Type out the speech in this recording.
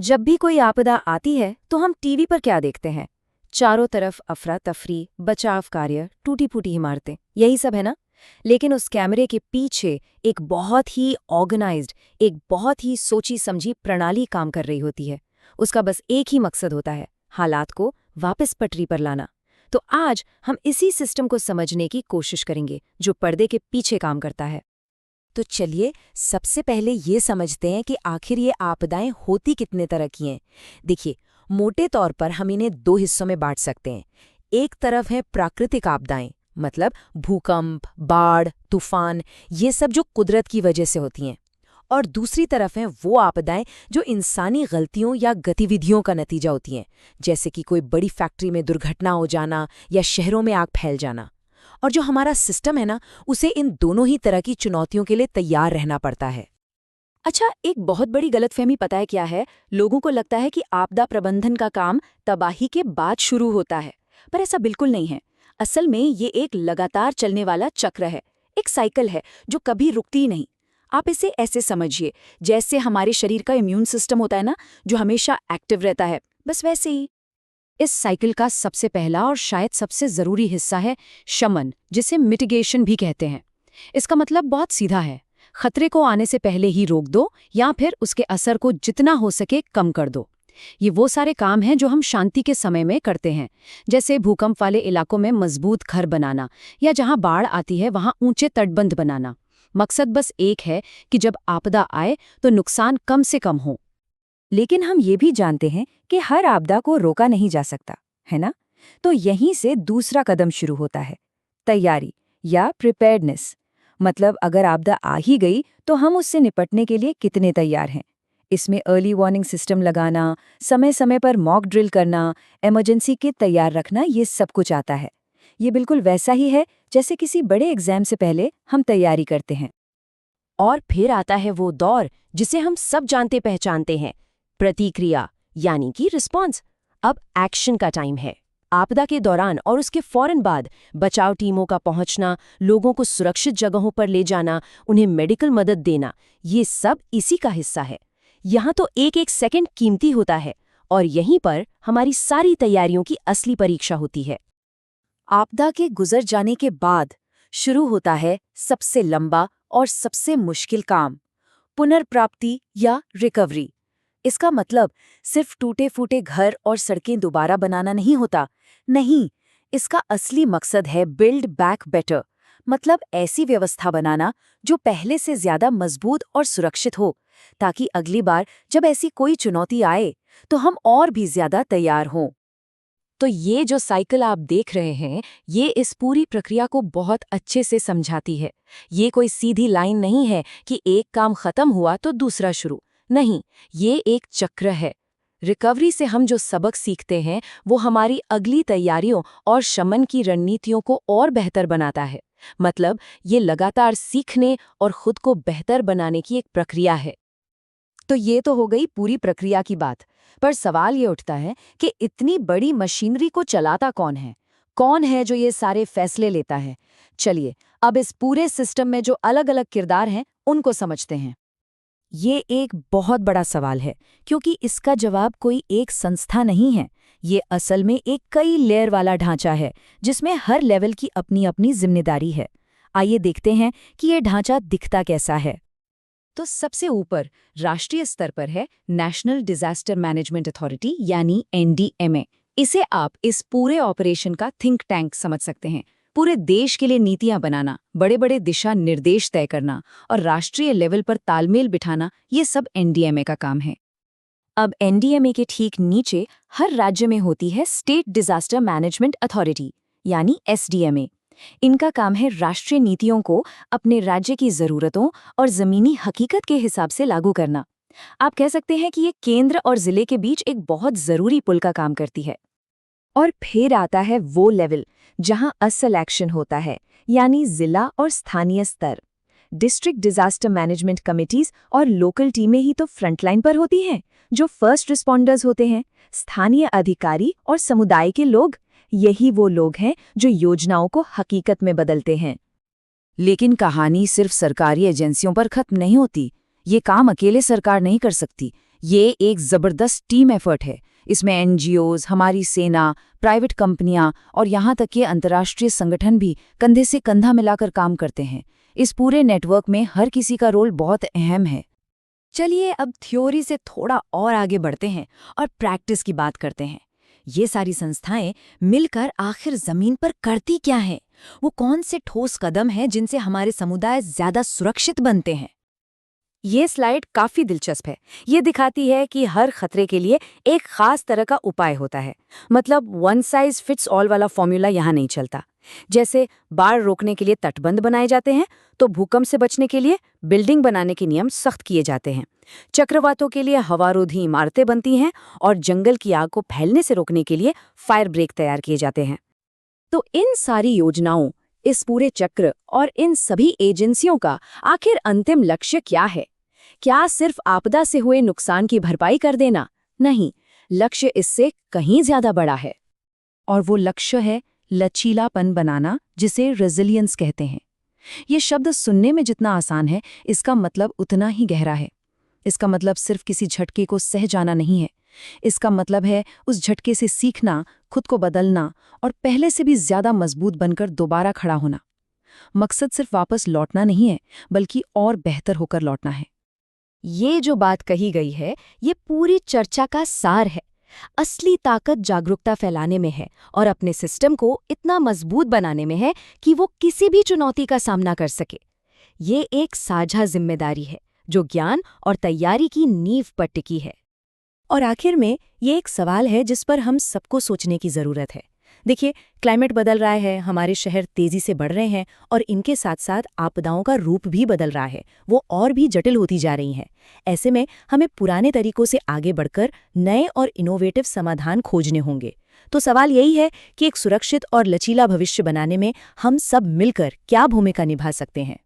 जब भी कोई आपदा आती है तो हम टीवी पर क्या देखते हैं? चारों तरफ अफरा तफरी, बचाव कार्य, टूटी फूटी इमारतें, यही सब है ना। लेकिन उस कैमरे के पीछे एक बहुत ही ऑर्गेनाइज्ड, एक बहुत ही सोची समझी प्रणाली काम कर रही होती है। उसका बस एक ही मकसद होता है, हालात को वापस पटरी पर लाना। तो आज हम इसी सिस्टम को समझने की कोशिश करेंगे जो पर्दे के पीछे काम करता है। तो चलिए सबसे पहले ये समझते हैं कि आखिर ये आपदाएं होती कितने तरह की हैं। देखिए, मोटे तौर पर हम इन्हें दो हिस्सों में बांट सकते हैं। एक तरफ है प्राकृतिक आपदाएं, मतलब भूकंप, बाढ़, तूफान, ये सब जो कुदरत की वजह से होती हैं। और दूसरी तरफ हैं वो आपदाएं जो इंसानी गलतियों या गतिविधियों का नतीजा होती हैं, जैसे कि कोई बड़ी फैक्ट्री में दुर्घटना हो जाना या शहरों में आग फैल जाना। और जो हमारा सिस्टम है ना, उसे इन दोनों ही तरह की चुनौतियों के लिए तैयार रहना पड़ता है। अच्छा, एक बहुत बड़ी गलतफहमी पता है क्या है? लोगों को लगता है कि आपदा प्रबंधन का काम तबाही के बाद शुरू होता है, पर ऐसा बिल्कुल नहीं है। असल में ये एक लगातार चलने वाला चक्र है, एक साइकिल है जो कभी रुकती ही नहीं। आप इसे ऐसे समझिए, जैसे हमारे शरीर का इम्यून सिस्टम होता है ना, जो हमेशा एक्टिव रहता है, बस वैसे ही। इस साइकिल का सबसे पहला और शायद सबसे जरूरी हिस्सा है शमन, जिसे मिटिगेशन भी कहते हैं। इसका मतलब बहुत सीधा है, खतरे को आने से पहले ही रोक दो या फिर उसके असर को जितना हो सके कम कर दो। ये वो सारे काम हैं जो हम शांति के समय में करते हैं, जैसे भूकंप वाले इलाकों में मजबूत घर बनाना या जहां बाढ़ आती है वहां ऊंचे तटबंध बनाना। मकसद बस एक है कि जब आपदा आए तो नुकसान कम से कम हो। लेकिन हम ये भी जानते हैं कि हर आपदा को रोका नहीं जा सकता, है ना? तो यहीं से दूसरा कदम शुरू होता है, तैयारी या प्रिपेयर्डनेस। मतलब अगर आपदा आ ही गई तो हम उससे निपटने के लिए कितने तैयार हैं। इसमें अर्ली वार्निंग सिस्टम लगाना, समय समय पर मॉक ड्रिल करना, इमरजेंसी किट तैयार रखना, ये सब कुछ आता है। ये बिल्कुल वैसा ही है जैसे किसी बड़े एग्जाम से पहले हम तैयारी करते हैं। और फिर आता है वो दौर जिसे हम सब जानते पहचानते हैं, प्रतिक्रिया, यानी कि रिस्पॉन्स। अब एक्शन का टाइम है। आपदा के दौरान और उसके फौरन बाद बचाव टीमों का पहुंचना, लोगों को सुरक्षित जगहों पर ले जाना, उन्हें मेडिकल मदद देना, ये सब इसी का हिस्सा है। यहाँ तो एक एक सेकंड कीमती होता है और यहीं पर हमारी सारी तैयारियों की असली परीक्षा होती है। आपदा के गुजर जाने के बाद शुरू होता है सबसे लंबा और सबसे मुश्किल काम, पुनर्प्राप्ति या रिकवरी। इसका मतलब सिर्फ टूटे फूटे घर और सड़कें दोबारा बनाना नहीं होता। नहीं, इसका असली मकसद है बिल्ड बैक बेटर, मतलब ऐसी व्यवस्था बनाना जो पहले से ज्यादा मजबूत और सुरक्षित हो, ताकि अगली बार जब ऐसी कोई चुनौती आए तो हम और भी ज्यादा तैयार हों। तो ये जो साइकिल आप देख रहे हैं, ये इस पूरी प्रक्रिया को बहुत अच्छे से समझाती है। ये कोई सीधी लाइन नहीं है कि एक काम खत्म हुआ तो दूसरा शुरू। नहीं, ये एक चक्र है। रिकवरी से हम जो सबक सीखते हैं वो हमारी अगली तैयारियों और शमन की रणनीतियों को और बेहतर बनाता है। मतलब ये लगातार सीखने और खुद को बेहतर बनाने की एक प्रक्रिया है। तो ये तो हो गई पूरी प्रक्रिया की बात, पर सवाल ये उठता है कि इतनी बड़ी मशीनरी को चलाता कौन है? कौन है जो ये सारे फैसले लेता है? चलिए, अब इस पूरे सिस्टम में जो अलग-अलग किरदार हैं, उनको समझते हैं। ये एक बहुत बड़ा सवाल है, क्योंकि इसका जवाब कोई एक संस्था नहीं है। ये असल में एक कई लेयर वाला ढांचा है, जिसमें हर लेवल की अपनी-अपनी जिम्मेदारी है। आइए देखते हैं कि ये ढांचा दिखता कैसा है। तो सबसे ऊपर राष्ट्रीय स्तर पर है नेशनल डिजास्टर मैनेजमेंट अथॉरिटी, यानी NDMA। इसे आप इस पूरे ऑपरेशन का थिंक टैंक समझ सकते हैं। पूरे देश के लिए नीतियां बनाना, बड़े बड़े दिशा निर्देश तय करना और राष्ट्रीय लेवल पर तालमेल बिठाना, ये सब NDMA का काम है। अब NDMA के ठीक नीचे हर राज्य में होती है स्टेट डिजास्टर मैनेजमेंट अथॉरिटी, यानी SDMA। इनका काम है राष्ट्रीय नीतियों को अपने राज्य की जरूरतों और जमीनी हकीकत के हिसाब से लागू करना। आप कह सकते हैं कि ये केंद्र और जिले के बीच एक बहुत जरूरी पुल का काम करती है। और फिर आता है वो लेवल जहां असल एक्शन होता है, यानी जिला और स्थानीय स्तर। डिस्ट्रिक्ट डिजास्टर मैनेजमेंट कमिटीज और लोकल टीमें ही तो फ्रंटलाइन पर होती हैं, जो फर्स्ट रिस्पॉन्डर्स होते हैं। स्थानीय अधिकारी और समुदाय के लोग, यही वो लोग हैं जो योजनाओं को हकीकत में बदलते हैं। लेकिन कहानी सिर्फ सरकारी एजेंसियों पर खत्म नहीं होती। ये काम अकेले सरकार नहीं कर सकती। ये एक जबरदस्त टीम एफर्ट है। इसमें एनजीओज, हमारी सेना, प्राइवेट कंपनियां और यहाँ तक कि अंतर्राष्ट्रीय संगठन भी कंधे से कंधा मिलाकर काम करते हैं। इस पूरे नेटवर्क में हर किसी का रोल बहुत अहम है। चलिए अब थ्योरी से थोड़ा और आगे बढ़ते हैं और प्रैक्टिस की बात करते हैं। ये सारी संस्थाएं मिलकर आखिर जमीन पर करती क्या हैं? वो कौन से ठोस कदम हैं जिनसे हमारे समुदाय ज्यादा सुरक्षित बनते हैं? ये स्लाइड काफी दिलचस्प है। ये दिखाती है कि हर खतरे के लिए एक खास तरह का उपाय होता है। मतलब वन साइज फिट्स ऑल वाला फॉर्मूला यहाँ नहीं चलता। जैसे बाढ़ रोकने के लिए तटबंध बनाए जाते हैं, तो भूकंप से बचने के लिए बिल्डिंग बनाने के नियम सख्त किए जाते हैं। चक्रवातों के लिए हवारोधी इमारतें बनती हैं और जंगल की आग को फैलने से रोकने के लिए फायर ब्रेक तैयार किए जाते हैं। तो इन सारी योजनाओं, इस पूरे चक्र और इन सभी एजेंसियों का आखिर अंतिम लक्ष्य क्या है? क्या सिर्फ आपदा से हुए नुकसान की भरपाई कर देना? नहीं, लक्ष्य इससे कहीं ज्यादा बड़ा है। और वो लक्ष्य है लचीलापन बनाना, जिसे रेजिलियंस कहते हैं। ये शब्द सुनने में जितना आसान है, इसका मतलब उतना ही गहरा है। इसका मतलब सिर्फ किसी झटके को सह जाना नहीं है। इसका मतलब है उस झटके से सीखना, खुद को बदलना और पहले से भी ज्यादा मजबूत बनकर दोबारा खड़ा होना। मकसद सिर्फ वापस लौटना नहीं है, बल्कि और बेहतर होकर लौटना है। ये जो बात कही गई है, ये पूरी चर्चा का सार है। असली ताकत जागरूकता फैलाने में है और अपने सिस्टम को इतना मजबूत बनाने में है कि वो किसी भी चुनौती का सामना कर सके। ये एक साझा जिम्मेदारी है जो ज्ञान और तैयारी की नींव पर टिकी है। और आखिर में ये एक सवाल है जिस पर हम सबको सोचने की जरूरत है। देखिए, क्लाइमेट बदल रहा है, हमारे शहर तेजी से बढ़ रहे हैं और इनके साथ साथ आपदाओं का रूप भी बदल रहा है, वो और भी जटिल होती जा रही हैं। ऐसे में हमें पुराने तरीकों से आगे बढ़कर नए और इनोवेटिव समाधान खोजने होंगे। तो सवाल यही है कि एक सुरक्षित और लचीला भविष्य बनाने में हम सब मिलकर क्या भूमिका निभा सकते हैं।